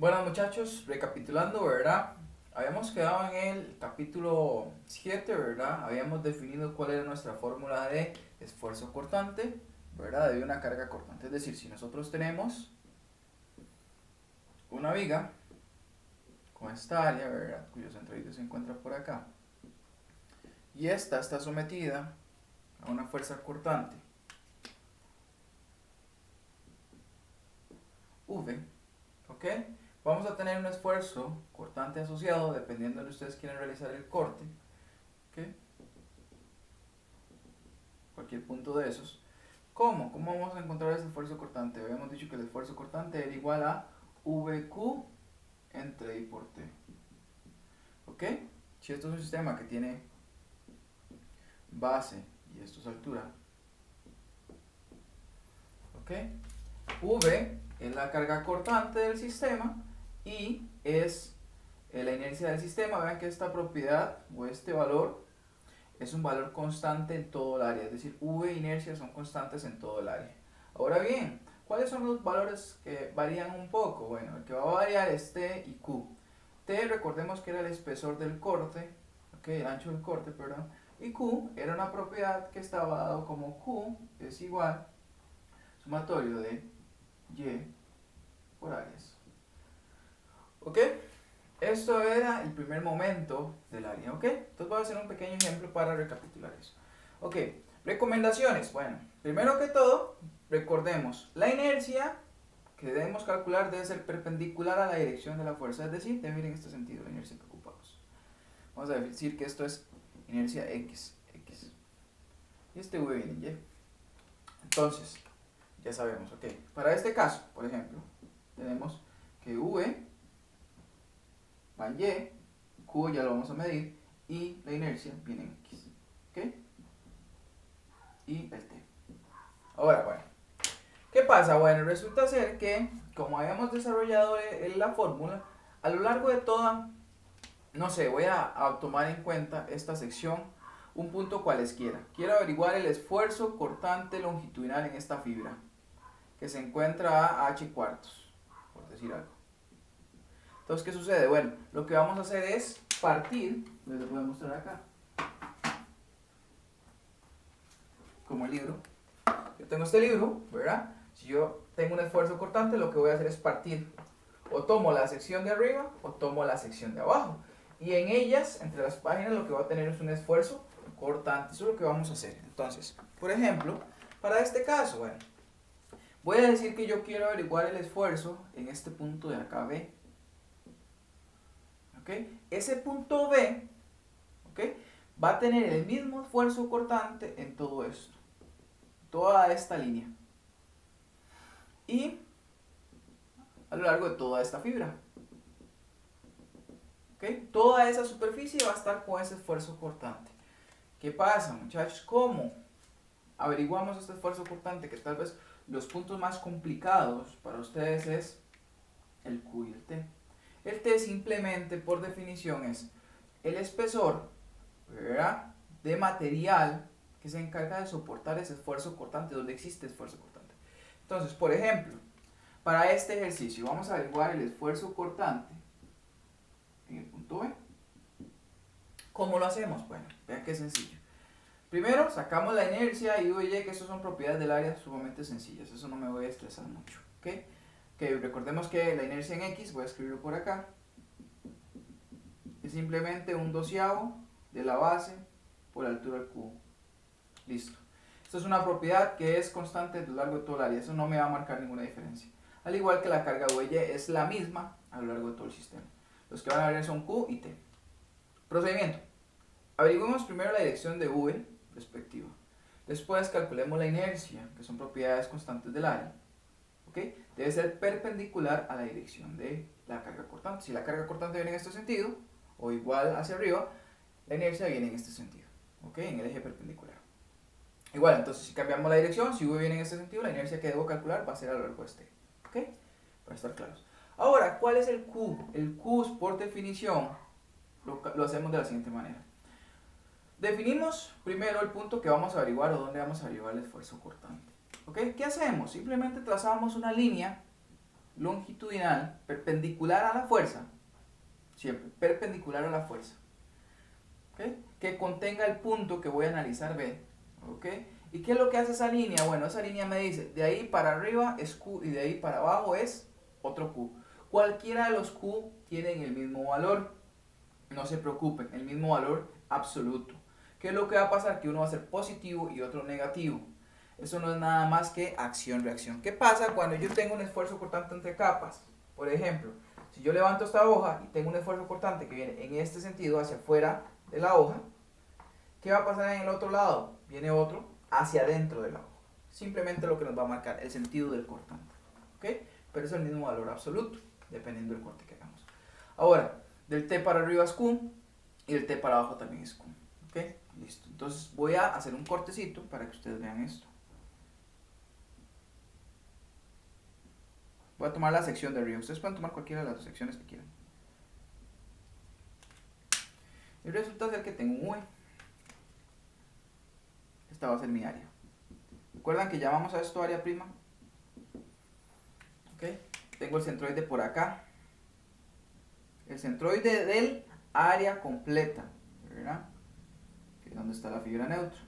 Bueno muchachos, recapitulando, ¿verdad? Habíamos quedado en el capítulo 7, ¿verdad? Habíamos definido cuál era nuestra fórmula de esfuerzo cortante, ¿verdad? De una carga cortante. Es decir, si nosotros tenemos una viga con esta área, ¿verdad? Cuyo centroide se encuentra por acá, y esta está sometida a una fuerza cortante V, ¿ok? Vamos a tener un esfuerzo cortante asociado dependiendo de donde ustedes quieran realizar el corte, ¿ok? Cualquier punto de esos. ¿Cómo? ¿Cómo vamos a encontrar ese esfuerzo cortante? Habíamos dicho que el esfuerzo cortante era igual a VQ entre I por T. ¿Ok? Si esto es un sistema que tiene base y esto es altura, ¿ok? V es la carga cortante del sistema y es la inercia del sistema. Vean que esta propiedad o este valor es un valor constante en todo el área, es decir, V e inercia son constantes en todo el área. Ahora bien, ¿cuáles son los valores que varían un poco? Bueno, el que va a variar es T y Q. T, recordemos que era el espesor del corte, okay, el ancho del corte, perdón, y Q era una propiedad que estaba dado como Q es igual sumatorio de Y por áreas. ¿Ok? Esto era el primer momento del área, ¿ok? Entonces voy a hacer un pequeño ejemplo para recapitular eso. Ok, recomendaciones. Bueno, primero que todo, recordemos, la inercia que debemos calcular debe ser perpendicular a la dirección de la fuerza, es decir, debe ir en este sentido la inercia que ocupamos. Vamos a decir que esto es inercia X. Y este V viene en Y. Entonces, ya sabemos, ok. Para este caso, por ejemplo, tenemos que V va en Y, Q ya lo vamos a medir, y la inercia viene en X. ¿Ok? Y el T. Ahora, bueno, ¿qué pasa? Bueno, resulta ser que, como habíamos desarrollado la fórmula, a lo largo de toda, no sé, voy a tomar en cuenta esta sección, un punto cualesquiera. Quiero averiguar el esfuerzo cortante longitudinal en esta fibra, que se encuentra a H cuartos, por decir algo. Entonces, ¿qué sucede? Bueno, lo que vamos a hacer es partir, les voy a mostrar acá, como el libro. Yo tengo este libro, ¿verdad? Si yo tengo un esfuerzo cortante, lo que voy a hacer es partir. O tomo la sección de arriba o tomo la sección de abajo. Y en ellas, entre las páginas, lo que voy a tener es un esfuerzo cortante. Eso es lo que vamos a hacer. Entonces, por ejemplo, para este caso, bueno, voy a decir que yo quiero averiguar el esfuerzo en este punto de acá, B. ¿Ok? Ese punto B, ¿ok?, va a tener el mismo esfuerzo cortante en todo esto. Toda esta línea. Y a lo largo de toda esta fibra. ¿Okay? Toda esa superficie va a estar con ese esfuerzo cortante. ¿Qué pasa, muchachos? ¿Cómo averiguamos este esfuerzo cortante? Que tal vez los puntos más complicados para ustedes es el Q y el T. El T simplemente, por definición, es el espesor, ¿verdad?, de material que se encarga de soportar ese esfuerzo cortante, donde existe esfuerzo cortante. Entonces, por ejemplo, para este ejercicio vamos a averiguar el esfuerzo cortante en el punto B. ¿Cómo lo hacemos? Bueno, vean qué sencillo. Primero sacamos la inercia y V y, que eso son propiedades del área sumamente sencillas. Eso no me voy a estresar mucho. ¿Okay? Okay, recordemos que la inercia en X, voy a escribirlo por acá, es simplemente un doceavo de la base por la altura del cubo. Listo. Esto es una propiedad que es constante a lo largo de todo el área. Eso no me va a marcar ninguna diferencia. Al igual que la carga V y es la misma a lo largo de todo el sistema. Los que van a variar son Q y T. Procedimiento. Averiguemos primero la dirección de V respectiva. Después calculemos la inercia, que son propiedades constantes del área. ¿Okay? Debe ser perpendicular a la dirección de la carga cortante. Si la carga cortante viene en este sentido, o igual hacia arriba, la inercia viene en este sentido, ¿okay?, en el eje perpendicular. Igual, entonces si cambiamos la dirección, si V viene en este sentido, la inercia que debo calcular va a ser a lo largo de este. ¿Ok? Para estar claros. Ahora, ¿cuál es el Q? El Q, por definición, lo hacemos de la siguiente manera. Definimos primero el punto que vamos a averiguar o dónde vamos a averiguar el esfuerzo cortante. ¿Ok? ¿Qué hacemos? Simplemente trazamos una línea longitudinal perpendicular a la fuerza, siempre perpendicular a la fuerza, ¿okay? Que contenga el punto que voy a analizar B, ¿okay? ¿Y qué es lo que hace esa línea? Bueno, esa línea me dice, de ahí para arriba es Q y de ahí para abajo es otro Q. Cualquiera de los Q tienen el mismo valor, no se preocupen, el mismo valor absoluto. ¿Qué es lo que va a pasar? Que uno va a ser positivo y otro negativo. Eso no es nada más que acción-reacción. ¿Qué pasa cuando yo tengo un esfuerzo cortante entre capas? Por ejemplo, si yo levanto esta hoja y tengo un esfuerzo cortante que viene en este sentido hacia afuera de la hoja, ¿qué va a pasar en el otro lado? Viene otro hacia adentro de la hoja. Simplemente lo que nos va a marcar el sentido del cortante. ¿Ok? Pero es el mismo valor absoluto, dependiendo del corte que hagamos. Ahora, del T para arriba es Q y del T para abajo también es Q. ¿Ok? Listo. Entonces voy a hacer un cortecito para que ustedes vean esto. Voy a tomar la sección de arriba. Ustedes pueden tomar cualquiera de las dos secciones que quieran. Y resulta ser que tengo un V. Esta va a ser mi área. ¿Recuerdan que llamamos a esto área prima? ¿Ok? Tengo el centroide por acá. El centroide del área completa, ¿verdad? Que es donde está la fibra neutra.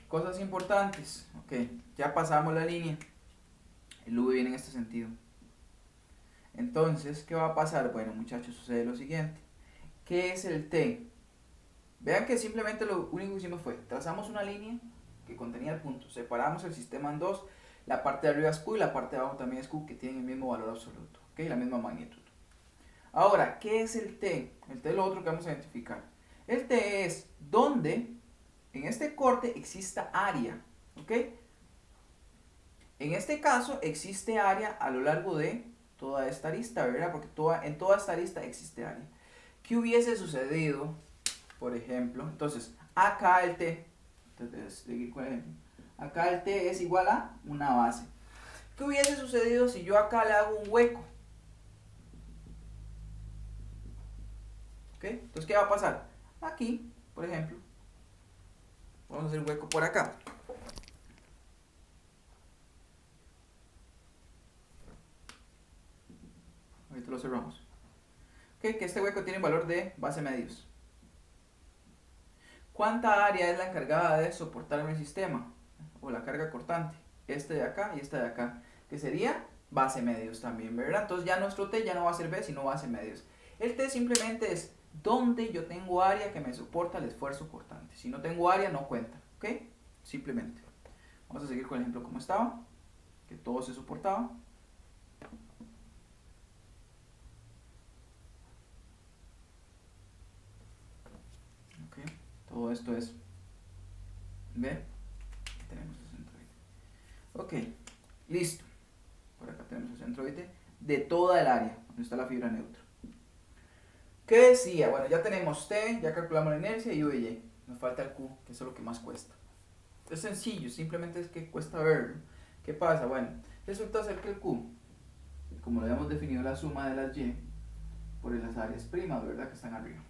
Cosas importantes. Ok, ya pasamos la línea. El V viene en este sentido. Entonces, ¿qué va a pasar? Bueno, muchachos, sucede lo siguiente. ¿Qué es el T? Vean que simplemente lo único que hicimos fue trazamos una línea que contenía el punto. Separamos el sistema en dos. La parte de arriba es Q y la parte de abajo también es Q, que tienen el mismo valor absoluto. ¿Ok? La misma magnitud. Ahora, ¿qué es el T? El T es lo otro que vamos a identificar. El T es donde en este corte exista área. ¿Ok? En este caso existe área a lo largo de toda esta arista, ¿verdad? Porque en toda esta arista existe área. ¿Qué hubiese sucedido, por ejemplo? Entonces, acá el T, entonces, seguir con el ejemplo. Acá el T es igual a una base. ¿Qué hubiese sucedido si yo acá le hago un hueco? ¿Ok? Entonces, ¿qué va a pasar? Aquí, por ejemplo, vamos a hacer un hueco por acá. Ahorita lo cerramos. ¿Ok? Que este hueco tiene valor de base medios. ¿Cuánta área es la encargada de soportar mi sistema? O la carga cortante. Este de acá y este de acá. Que sería base medios también, ¿verdad? Entonces ya nuestro T ya no va a ser B, sino base medios. El T simplemente es donde yo tengo área que me soporta el esfuerzo cortante. Si no tengo área, no cuenta. ¿Ok? Simplemente. Vamos a seguir con el ejemplo como estaba. Que todo se soportaba. ¿Ok? Todo esto es B. Tenemos el centroide. Ok. Listo. Por acá tenemos el centroide de toda el área donde está la fibra neutra. ¿Qué decía? Bueno, ya tenemos T, ya calculamos la inercia y V y Y. Nos falta el Q, que eso es lo que más cuesta. Es sencillo, simplemente es que cuesta verlo. ¿Qué pasa? Bueno, resulta ser que el Q, como lo habíamos definido, la suma de las Y por las áreas primas, ¿verdad? Que están arriba.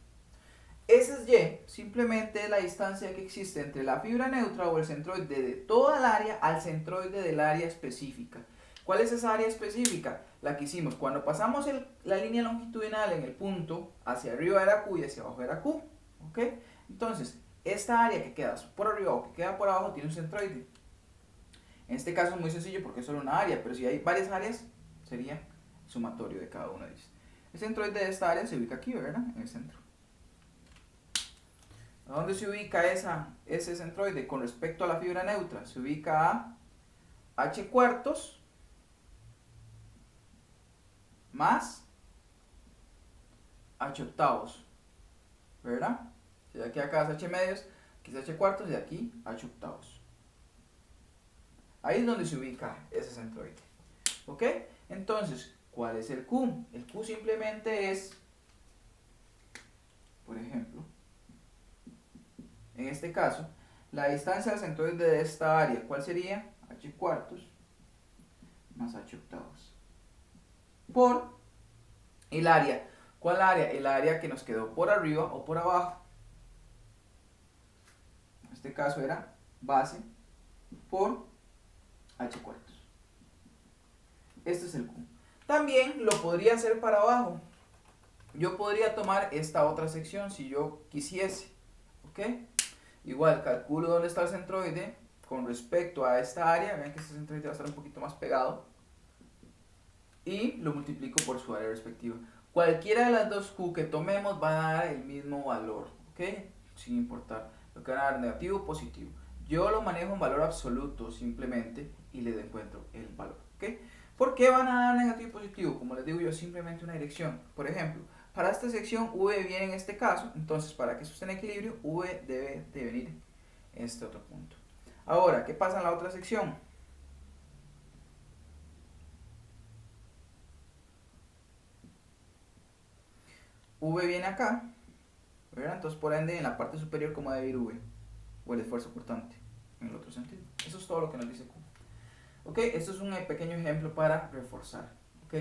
Esa es Y, simplemente es la distancia que existe entre la fibra neutra o el centroide de toda el área al centroide del área específica. ¿Cuál es esa área específica? La que hicimos cuando pasamos la línea longitudinal en el punto, hacia arriba era Q y hacia abajo era Q. ¿Ok? Entonces, esta área que queda por arriba o que queda por abajo tiene un centroide. En este caso es muy sencillo porque es solo una área, pero si hay varias áreas, sería sumatorio de cada una de ellas. El centroide de esta área se ubica aquí, ¿verdad? En el centro. ¿A dónde se ubica ese centroide con respecto a la fibra neutra? Se ubica a h cuartos más h octavos, ¿verdad? Si de aquí a acá es h medios, aquí es h cuartos y de aquí h octavos. Ahí es donde se ubica ese centroide. ¿Ok? Entonces, ¿cuál es el Q? El Q simplemente es, por ejemplo, en este caso, la distancia del centroide de esta área, ¿cuál sería? H cuartos más h octavos. Por el área. ¿Cuál área? El área que nos quedó por arriba o por abajo. En este caso era base por h cuartos. Este es el Q. También lo podría hacer para abajo. Yo podría tomar esta otra sección si yo quisiese. ¿Ok? Igual, calculo dónde está el centroide con respecto a esta área. Vean que este centroide va a estar un poquito más pegado. Y lo multiplico por su área respectiva. Cualquiera de las dos Q que tomemos va a dar el mismo valor. ¿Ok? Sin importar. Lo que van a dar negativo o positivo. Yo lo manejo en valor absoluto simplemente y le encuentro el valor. ¿Ok? ¿Por qué van a dar negativo y positivo? Como les digo yo, simplemente una dirección. Por ejemplo, para esta sección V viene en este caso, entonces para que eso esté en equilibrio, V debe de venir en este otro punto. Ahora, ¿qué pasa en la otra sección? V viene acá, ¿verdad? Entonces por ende en la parte superior como debe ir V, o el esfuerzo cortante, en el otro sentido. Eso es todo lo que nos dice Q. ¿Ok? Esto es un pequeño ejemplo para reforzar. ¿Ok?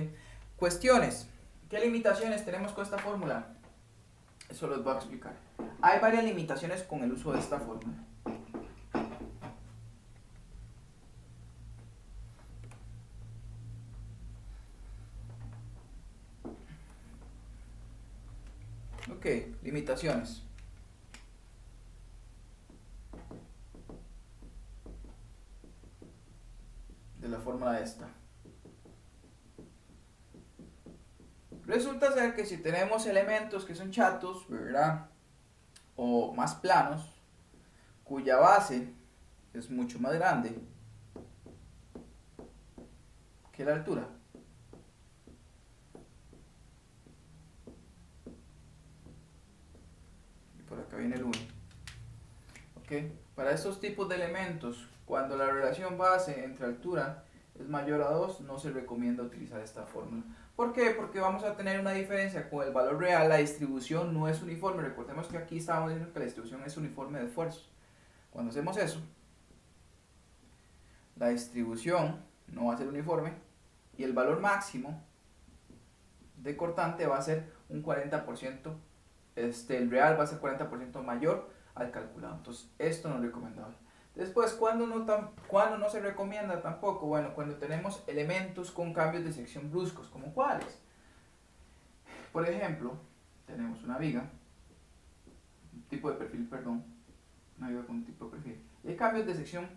Cuestiones. ¿Qué limitaciones tenemos con esta fórmula? Eso los voy a explicar. Hay varias limitaciones con el uso de esta fórmula. Ok, limitaciones. De la fórmula esta. Resulta ser que si tenemos elementos que son chatos, ¿verdad? O más planos, cuya base es mucho más grande que la altura. Y por acá viene el 1. ¿Ok? Para estos tipos de elementos, cuando la relación base entre altura es mayor a 2, no se recomienda utilizar esta fórmula. ¿Por qué? Porque vamos a tener una diferencia con el valor real, la distribución no es uniforme. Recordemos que aquí estábamos diciendo que la distribución es uniforme de esfuerzos. Cuando hacemos eso, la distribución no va a ser uniforme y el valor máximo de cortante va a ser un 40%, el real va a ser 40% mayor al calculado. Entonces, esto no es recomendable. Después, ¿cuándo no se recomienda tampoco? Bueno, cuando tenemos elementos con cambios de sección bruscos, ¿como cuáles? Por ejemplo, tenemos una viga, un tipo de perfil, perdón, una viga con un tipo de perfil, y hay cambios de sección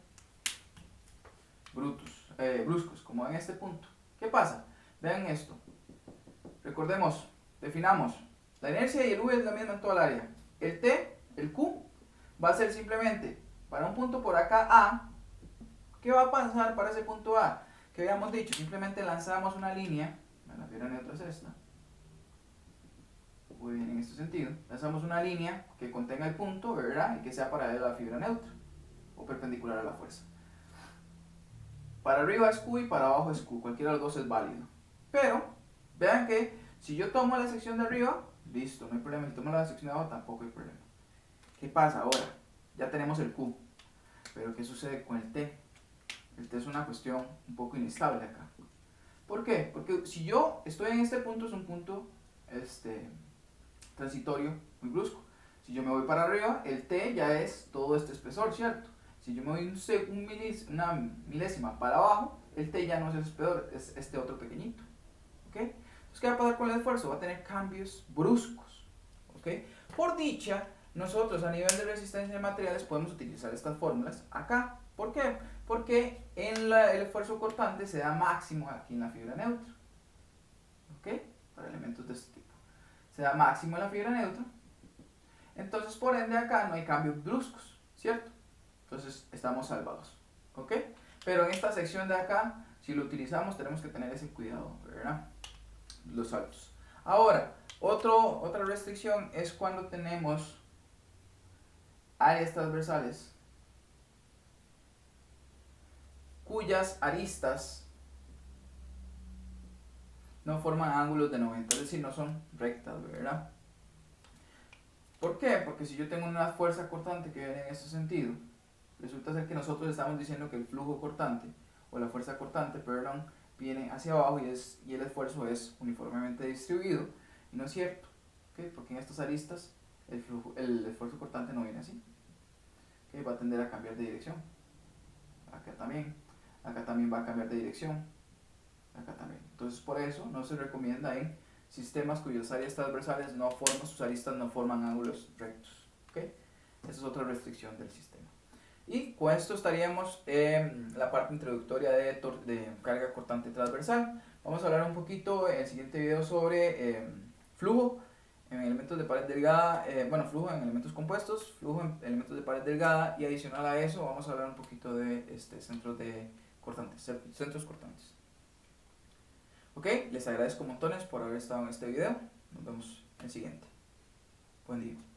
bruscos, como en este punto. ¿Qué pasa? Vean esto. Recordemos, definamos, la inercia y el V es la misma en toda el área. El T, el Q, va a ser simplemente para un punto por acá A. ¿Qué va a pasar para ese punto A? Que habíamos dicho, simplemente lanzamos una línea, la fibra neutra es esta, muy bien en este sentido, lanzamos una línea que contenga el punto, ¿verdad? Y que sea paralela a la fibra neutra, o perpendicular a la fuerza. Para arriba es Q y para abajo es Q, cualquiera de los dos es válido. Pero, vean que si yo tomo la sección de arriba, listo, no hay problema. Si tomo la sección de abajo, tampoco hay problema. ¿Qué pasa ahora? Ya tenemos el Q, pero ¿qué sucede con el T? El T es una cuestión un poco inestable acá. ¿Por qué? Porque si yo estoy en este punto, es un punto transitorio muy brusco. Si yo me voy para arriba, el T ya es todo este espesor, ¿cierto? Si yo me voy una milésima para abajo, el T ya no es el espesor, es este otro pequeñito. ¿Ok? Entonces, ¿qué va a pasar con el esfuerzo? Va a tener cambios bruscos. ¿Ok? Por dicha, nosotros a nivel de resistencia de materiales podemos utilizar estas fórmulas acá. ¿Por qué? Porque el esfuerzo cortante se da máximo aquí en la fibra neutra. ¿Ok? Para elementos de este tipo. Se da máximo en la fibra neutra. Entonces, por ende, acá no hay cambios bruscos, ¿cierto? Entonces, estamos salvados. ¿Ok? Pero en esta sección de acá, si lo utilizamos, tenemos que tener ese cuidado, ¿verdad? Los saltos. Ahora, otra restricción es cuando tenemos áreas transversales cuyas aristas no forman ángulos de 90, es decir, no son rectas, ¿verdad? ¿Por qué? Porque si yo tengo una fuerza cortante que viene en ese sentido, resulta ser que nosotros estamos diciendo que el flujo cortante, o la fuerza cortante, perdón, viene hacia abajo y el esfuerzo es uniformemente distribuido, y no es cierto, ¿okay? Porque en estas aristas el esfuerzo cortante no viene así, ¿okay? Va a tender a cambiar de dirección, acá también va a cambiar de dirección, acá también. Entonces por eso no se recomienda en sistemas cuyas áreas transversales no forman, sus aristas no forman ángulos rectos. ¿Okay? Esa es otra restricción del sistema. Y con esto estaríamos en la parte introductoria de carga cortante transversal. Vamos a hablar un poquito en el siguiente video sobre flujo en elementos de pared delgada, flujo en elementos compuestos, flujo en elementos de pared delgada, y adicional a eso vamos a hablar un poquito de centros cortantes. Ok, les agradezco montones por haber estado en este video. Nos vemos en el siguiente. Buen día.